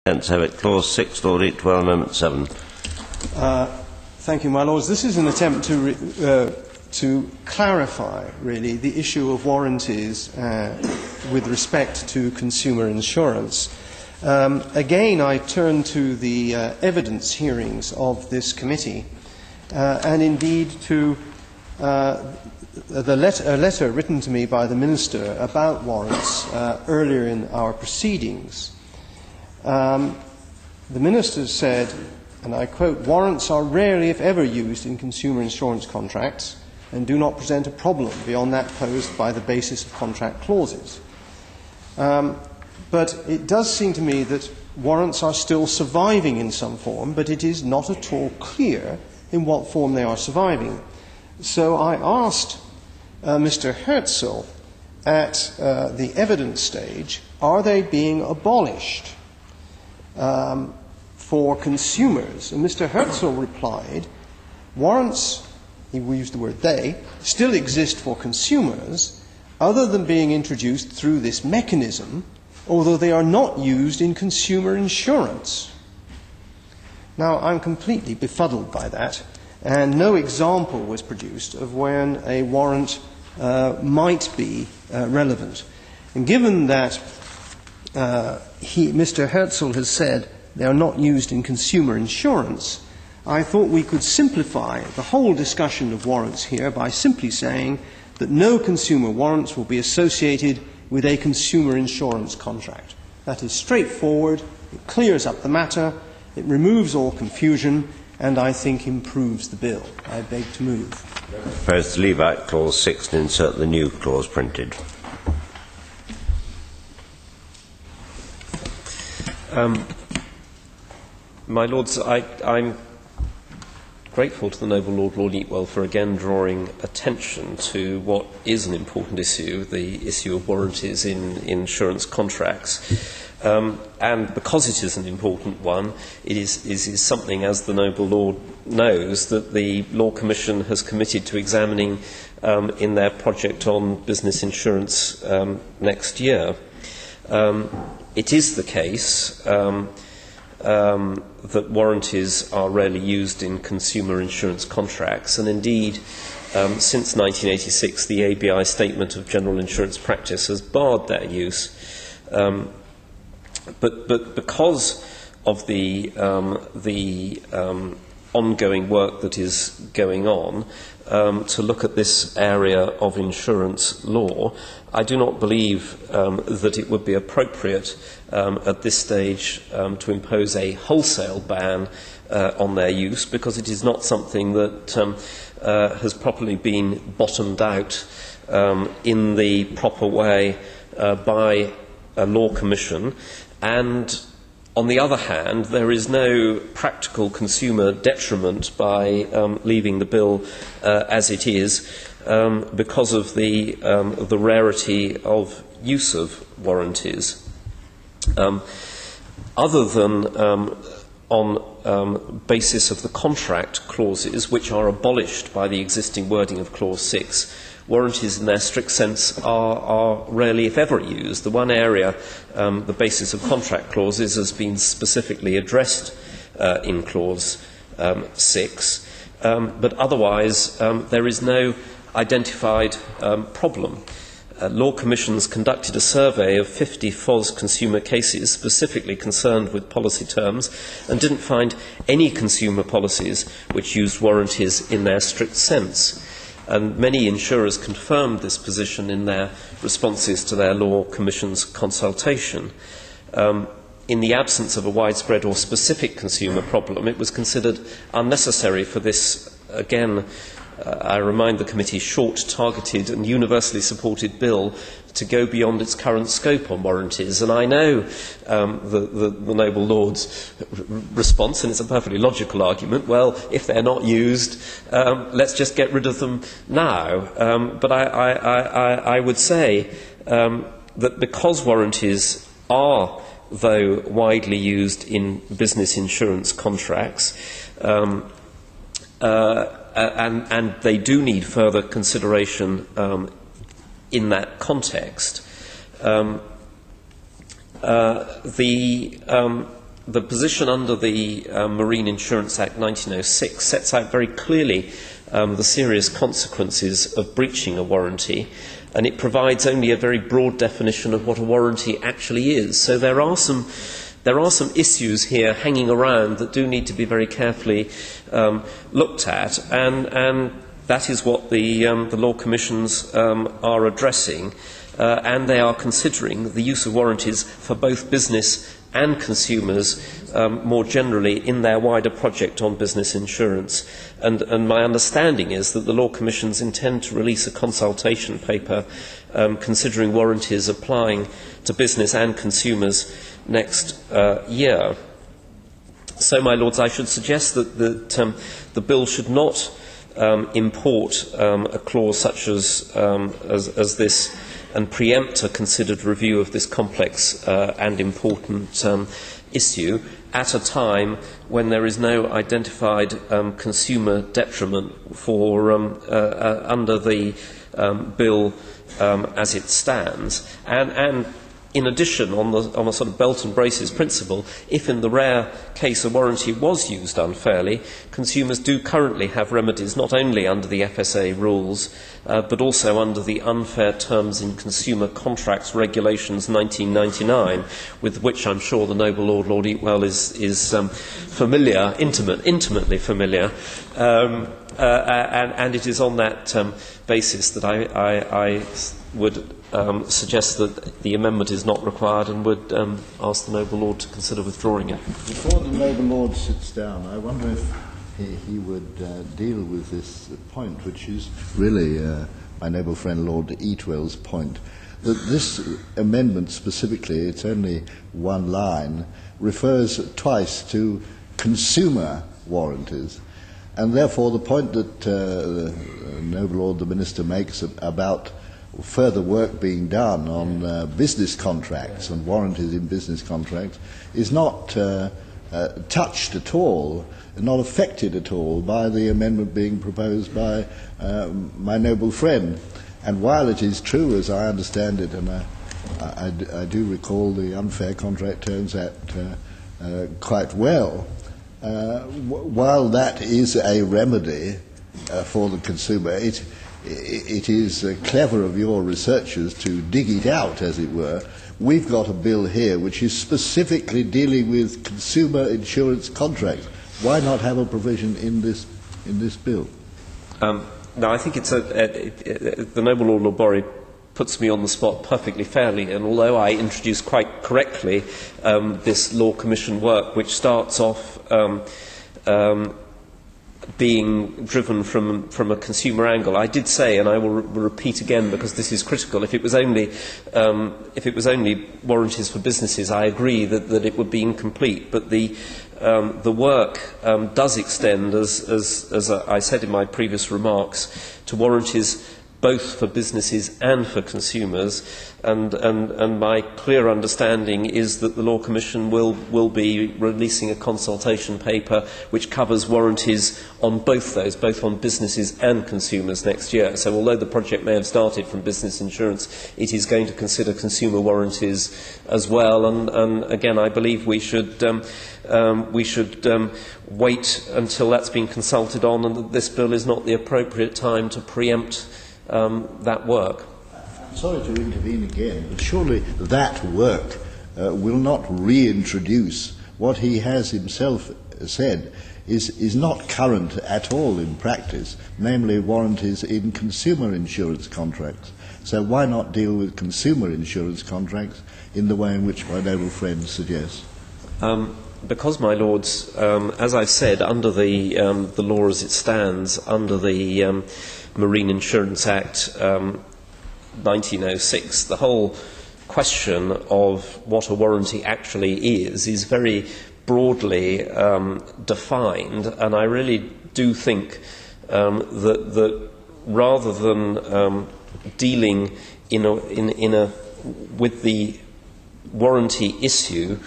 Have it. Clause 6, Lord Eatwell, Amendment 7. Thank you, my Lords. This is an attempt to clarify, really, the issue of warranties with respect to consumer insurance. Again, I turn to the evidence hearings of this committee and indeed to a letter written to me by the Minister about warrants earlier in our proceedings. The Minister said, and I quote, "Warrants are rarely, if ever, used in consumer insurance contracts and do not present a problem beyond that posed by the basis of contract clauses." But it does seem to me that warrants are still surviving in some form, but it is not at all clear in what form they are surviving. So I asked Mr. Herzl at the evidence stage, are they being abolished for consumers? And Mr. Herzl replied, warrants, he used the word they, still exist for consumers other than being introduced through this mechanism, although they are not used in consumer insurance. Now, I'm completely befuddled by that, and no example was produced of when a warrant might be relevant. And given that Mr. Herzl has said they are not used in consumer insurance, I thought we could simplify the whole discussion of warrants here by simply saying that no consumer warrants will be associated with a consumer insurance contract. That is straightforward, it clears up the matter, it removes all confusion, and I think improves the bill. I beg to move. Propose to leave out Clause 6 and insert the new clause printed. My Lords, I'm grateful to the Noble Lord Eatwell for again drawing attention to what is an important issue, the issue of warranties in insurance contracts. And because it is an important one, it is something, as the Noble Lord knows, that the Law Commission has committed to examining in their project on business insurance next year. It is the case that warranties are rarely used in consumer insurance contracts, and indeed, since 1986, the ABI Statement of General Insurance Practice has barred their use. But because of the ongoing work that is going on to look at this area of insurance law, I do not believe that it would be appropriate at this stage to impose a wholesale ban on their use, because it is not something that has properly been bottomed out in the proper way by a law commission. And on the other hand, there is no practical consumer detriment by leaving the bill as it is because of the rarity of use of warranties. Other than on basis of the contract clauses, which are abolished by the existing wording of Clause 6, warranties in their strict sense are rarely, if ever, used. The one area, the basis of contract clauses, has been specifically addressed in Clause 6, but otherwise there is no identified problem. Law Commissions conducted a survey of 50 FOS consumer cases specifically concerned with policy terms and didn't find any consumer policies which used warranties in their strict sense. And many insurers confirmed this position in their responses to their Law Commission's consultation. In the absence of a widespread or specific consumer problem, it was considered unnecessary for this, again, I remind the committee, short, targeted and universally supported bill to go beyond its current scope on warranties. And I know the Noble Lord's response, and it's a perfectly logical argument, well, if they're not used, let's just get rid of them now. But I would say that because warranties are, though widely used in business insurance contracts, and they do need further consideration in that context. The the position under the Marine Insurance Act 1906 sets out very clearly the serious consequences of breaching a warranty, and it provides only a very broad definition of what a warranty actually is. So there are some issues here hanging around that do need to be very carefully looked at, and that is what the Law Commissions are addressing, and they are considering the use of warranties for both business and consumers more generally in their wider project on business insurance. And my understanding is that the Law Commissions intend to release a consultation paper considering warranties applying to business and consumers next year. So, my Lords, I should suggest that the bill should not import a clause such as this and preempt a considered review of this complex and important issue at a time when there is no identified consumer detriment for under the bill as it stands. And in addition, on a sort of belt and braces principle, if in the rare case a warranty was used unfairly, consumers do currently have remedies not only under the FSA rules, but also under the Unfair Terms in Consumer Contracts Regulations 1999, with which I'm sure the noble Lord Eatwell is familiar, intimately familiar, and it is on that basis that I would suggest that the amendment is not required, and would ask the noble Lord to consider withdrawing it. Before the noble Lord sits down, I wonder if he would deal with this point, which is really my noble friend Lord Eatwell's point, that this amendment specifically, it's only one line, refers twice to consumer warranties. And therefore the point that the noble Lord the Minister makes about further work being done on business contracts and warranties in business contracts is not touched at all, not affected at all by the amendment being proposed by my noble friend. And while it is true, as I understand it, and I do recall the Unfair Contract Terms Act quite well, while that is a remedy for the consumer, it is clever of your researchers to dig it out, as it were. We've got a bill here which is specifically dealing with consumer insurance contracts. Why not have a provision in this bill? No, I think it's the noble Lord Lorbury puts me on the spot perfectly fairly, and although I introduced quite correctly this Law Commission work, which starts off being driven from a consumer angle, I did say, and I will repeat again because this is critical, if it was only warranties for businesses, I agree that it would be incomplete. But the work does extend, as I said in my previous remarks, to warranties both for businesses and for consumers, and my clear understanding is that the Law Commission will be releasing a consultation paper which covers warranties on both those, both on businesses and consumers next year. So although the project may have started from business insurance, it is going to consider consumer warranties as well, and again I believe we should wait until that's been consulted on, and that this bill is not the appropriate time to preempt that work. I'm sorry to intervene again, but surely that work will not reintroduce what he has himself said is not current at all in practice, namely warranties in consumer insurance contracts. So why not deal with consumer insurance contracts in the way in which my noble friend suggests? Because, my lords, as I've said, under the law as it stands, under the Marine Insurance Act 1906, the whole question of what a warranty actually is very broadly defined, and I really do think that rather than dealing with the warranty issue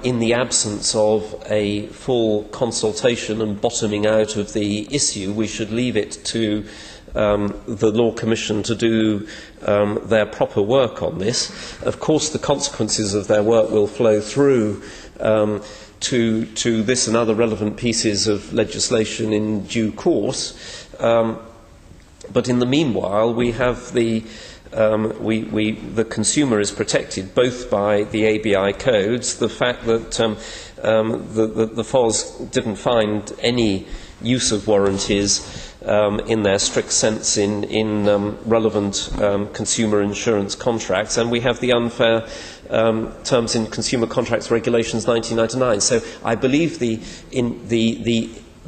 in the absence of a full consultation and bottoming out of the issue, we should leave it to the Law Commission to do their proper work on this. Of course, the consequences of their work will flow through to this and other relevant pieces of legislation in due course. But in the meanwhile, we have the consumer is protected both by the ABI codes, the fact that the FOS didn't find any use of warranties in their strict sense in relevant consumer insurance contracts, and we have the unfair terms in Consumer Contracts Regulations 1999. So I believe the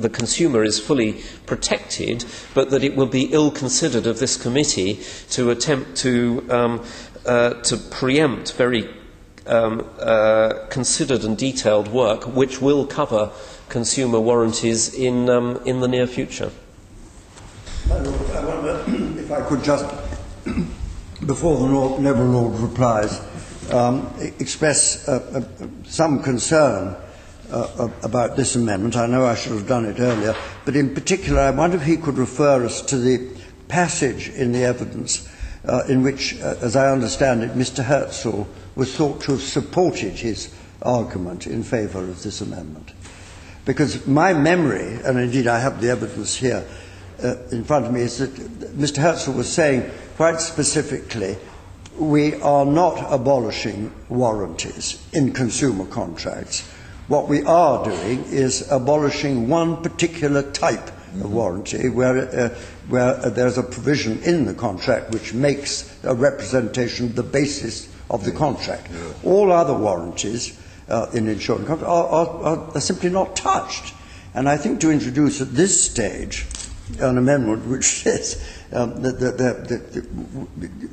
consumer is fully protected, but that it will be ill-considered of this committee to attempt to preempt very considered and detailed work which will cover consumer warranties in the near future. I wonder if I could just, before the Noble Lord replies, express some concern about this amendment. I know I should have done it earlier, but in particular I wonder if he could refer us to the passage in the evidence in which, as I understand it, Mr. Herzl was thought to have supported his argument in favour of this amendment. Because my memory, and indeed I have the evidence here in front of me, is that Mr. Herzl was saying quite specifically, we are not abolishing warranties in consumer contracts. What we are doing is abolishing one particular type of warranty where there's a provision in the contract which makes a representation the basis of the contract. All other warranties in insurance contracts are simply not touched. And I think to introduce at this stage an amendment which says that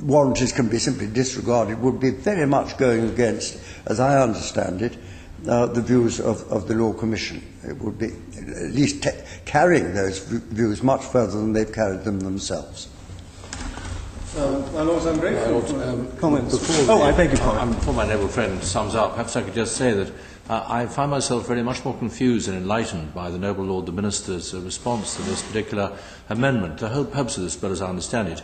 warranties can be simply disregarded would be very much going against, as I understand it, the views of the Law Commission. It would be at least carrying those views much further than they've carried them themselves. My Lords, I'm grateful for comments. I beg your pardon. Before my noble friend sums up, perhaps I could just say that I find myself very much more confused and enlightened by the noble Lord the Minister's response to this particular amendment. The whole purpose of this bill, as I understand it,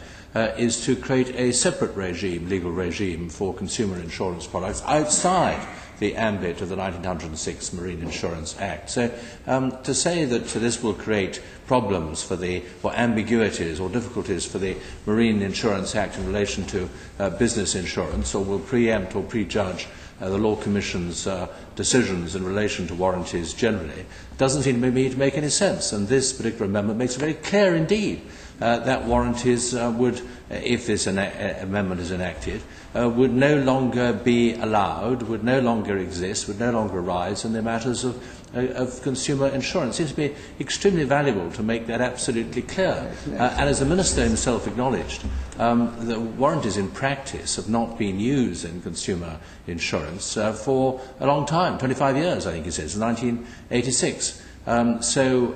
is to create a separate regime, legal regime, for consumer insurance products outside the ambit of the 1906 Marine Insurance Act. So to say that this will create problems or ambiguities or difficulties for the Marine Insurance Act in relation to business insurance, or will preempt or prejudge the Law Commission's decisions in relation to warranties generally, doesn't seem to me to make any sense. And this particular amendment makes it very clear indeed that warranties would, if this amendment is enacted, would no longer be allowed, would no longer exist, would no longer arise in the matters of consumer insurance. It seems to be extremely valuable to make that absolutely clear. And as the Minister himself acknowledged, the warranties in practice have not been used in consumer insurance for a long time, 25 years I think he says, 1986. So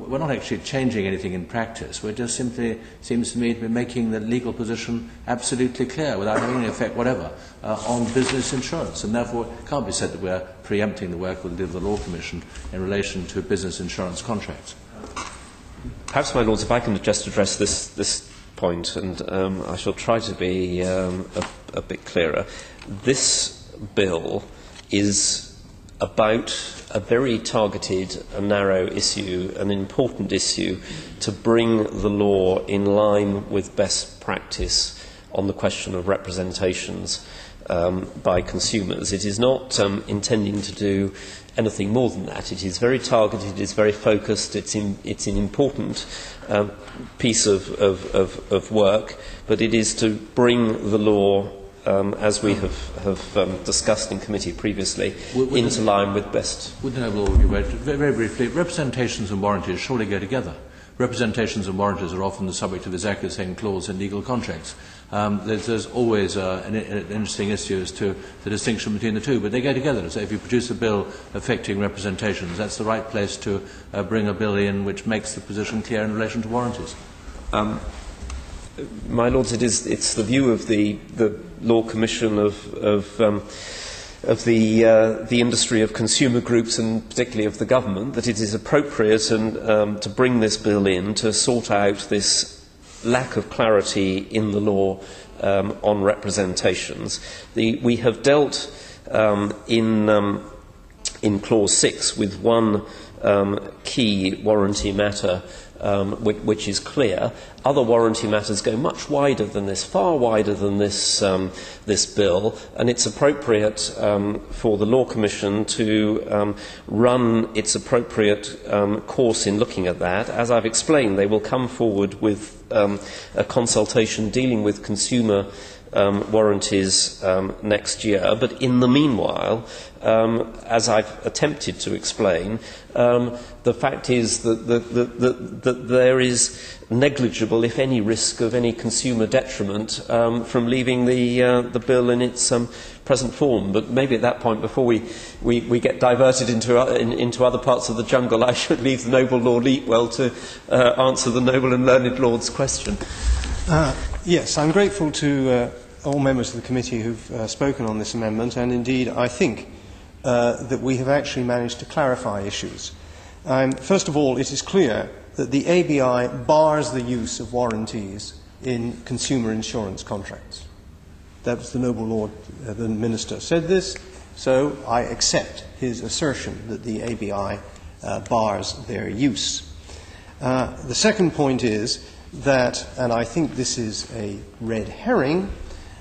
we're not actually changing anything in practice. We're just simply, seems to me, to be making the legal position absolutely clear without having any effect whatever on business insurance. And therefore it can't be said that we're preempting the work of the Law Commission in relation to business insurance contracts. Perhaps, my Lords, if I can just address this point, and I shall try to be a bit clearer. This bill is about a very targeted and narrow issue, an important issue, to bring the law in line with best practice on the question of representations by consumers. It is not intending to do anything more than that. It is very targeted, it is very focused, it's an important piece of work, but it is to bring the law as we have discussed in committee previously, into line with best. With the noble Lord, very briefly, representations and warranties surely go together. Representations and warranties are often the subject of the exactly the same clause in legal contracts. There's always an interesting issue as to the distinction between the two, but they go together. So if you produce a bill affecting representations, that's the right place to bring a bill in which makes the position clear in relation to warranties. My Lords, it's the view of the Law Commission of the industry, of consumer groups, and particularly of the government, that it is appropriate and to bring this bill in to sort out this lack of clarity in the law on representations. We have dealt in in Clause 6 with one key warranty matter which is clear. Other warranty matters go much wider than this, far wider than this bill, and it's appropriate for the Law Commission to run its appropriate course in looking at that. As I've explained, they will come forward with a consultation dealing with consumer warranties next year, but in the meanwhile, as I've attempted to explain, the fact is that there is negligible, if any, risk of any consumer detriment from leaving the bill in its present form. But maybe at that point, before we get diverted into other parts of the jungle, I should leave the noble Lord Eatwell to answer the noble and learned Lord's question. Yes, I'm grateful to all members of the committee who've spoken on this amendment, and indeed I think that we have actually managed to clarify issues. First of all, it is clear that the ABI bars the use of warranties in consumer insurance contracts. That was the noble Lord, the Minister, said this, so I accept his assertion that the ABI bars their use. The second point is that, and I think this is a red herring,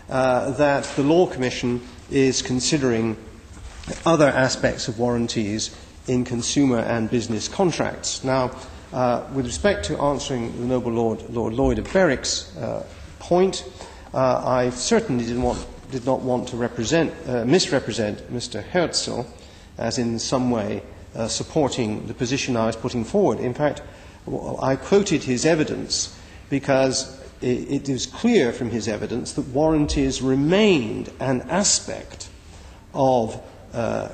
that the Law Commission is considering other aspects of warranties in consumer and business contracts. Now, with respect to answering the noble Lord Lloyd of Berwick's point, I certainly did not want to misrepresent Mr. Herzl as in some way supporting the position I was putting forward. In fact, I quoted his evidence because it is clear from his evidence that warranties remained an aspect of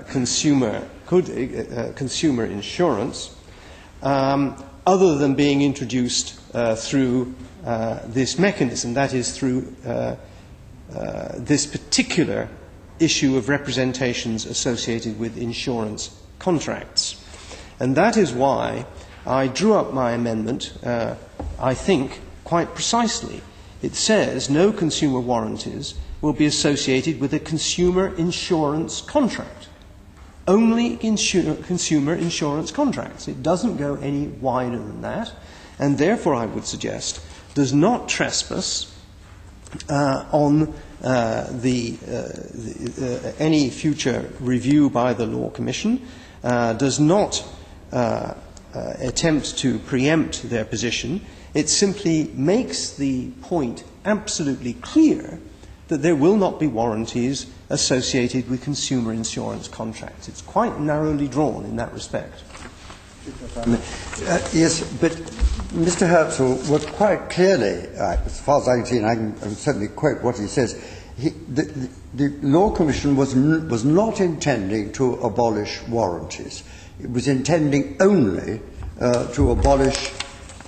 consumer insurance, other than being introduced through this mechanism, that is, through this particular issue of representations associated with insurance contracts. And that is why I drew up my amendment, I think, quite precisely. It says no consumer warranties will be associated with a consumer insurance contract. Only consumer insurance contracts. It doesn't go any wider than that, and therefore I would suggest does not trespass on any future review by the Law Commission, does not attempt to preempt their position. It simply makes the point absolutely clear that there will not be warranties associated with consumer insurance contracts. It's quite narrowly drawn in that respect. Yes, but Mr. Herzl was quite clearly, as far as I can see, and I can certainly quote what he says, the Law Commission was not intending to abolish warranties. It was intending only to abolish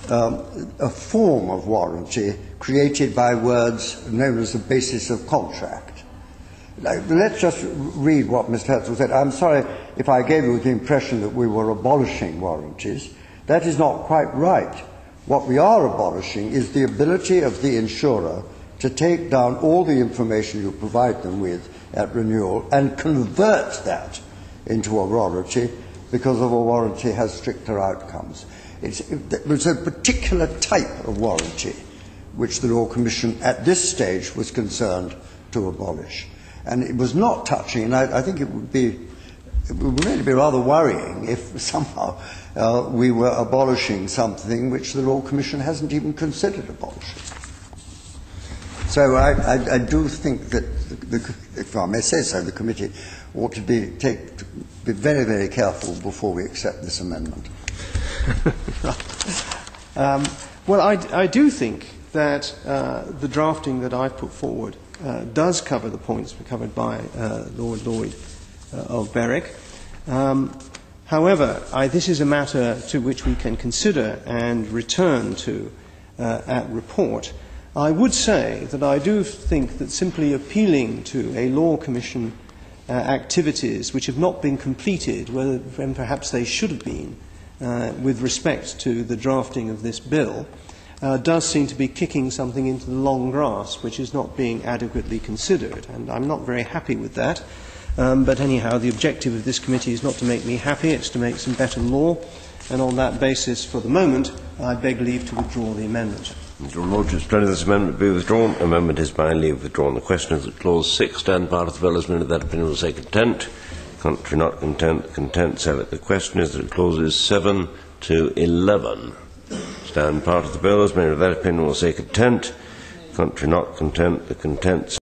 a form of warranty created by words known as the basis of contract. Let's just read what Mr. Herzl said. I'm sorry if I gave you the impression that we were abolishing warranties. That is not quite right. What we are abolishing is the ability of the insurer to take down all the information you provide them with at renewal and convert that into a warranty, because of a warranty has stricter outcomes. It's a particular type of warranty which the Law Commission at this stage was concerned to abolish. And it was not touching, and I think it would really be rather worrying if somehow we were abolishing something which the Law Commission hasn't even considered abolishing. So I do think that, if I may say so, the committee ought to be very, very careful before we accept this amendment. Well, I do think that the drafting that I've put forward does cover the points covered by Lord Lloyd of Berwick. However, this is a matter to which we can consider and return to at report. I would say that I do think that simply appealing to a Law Commission activities which have not been completed, when perhaps they should have been, with respect to the drafting of this bill, does seem to be kicking something into the long grass which is not being adequately considered, and I'm not very happy with that. But anyhow, the objective of this committee is not to make me happy, it's to make some better law. And on that basis, for the moment, I beg leave to withdraw the amendment. Your Lordship's pleasure, this amendment be withdrawn. Amendment is by leave withdrawn. The question is that Clause 6 stand part of the bill as amended. That opinion will say content. Contrary not content. Content sell it. The question is that clauses 7 to 11 stand part of the bill as amended. That opinion will say content. Contrary not content. The content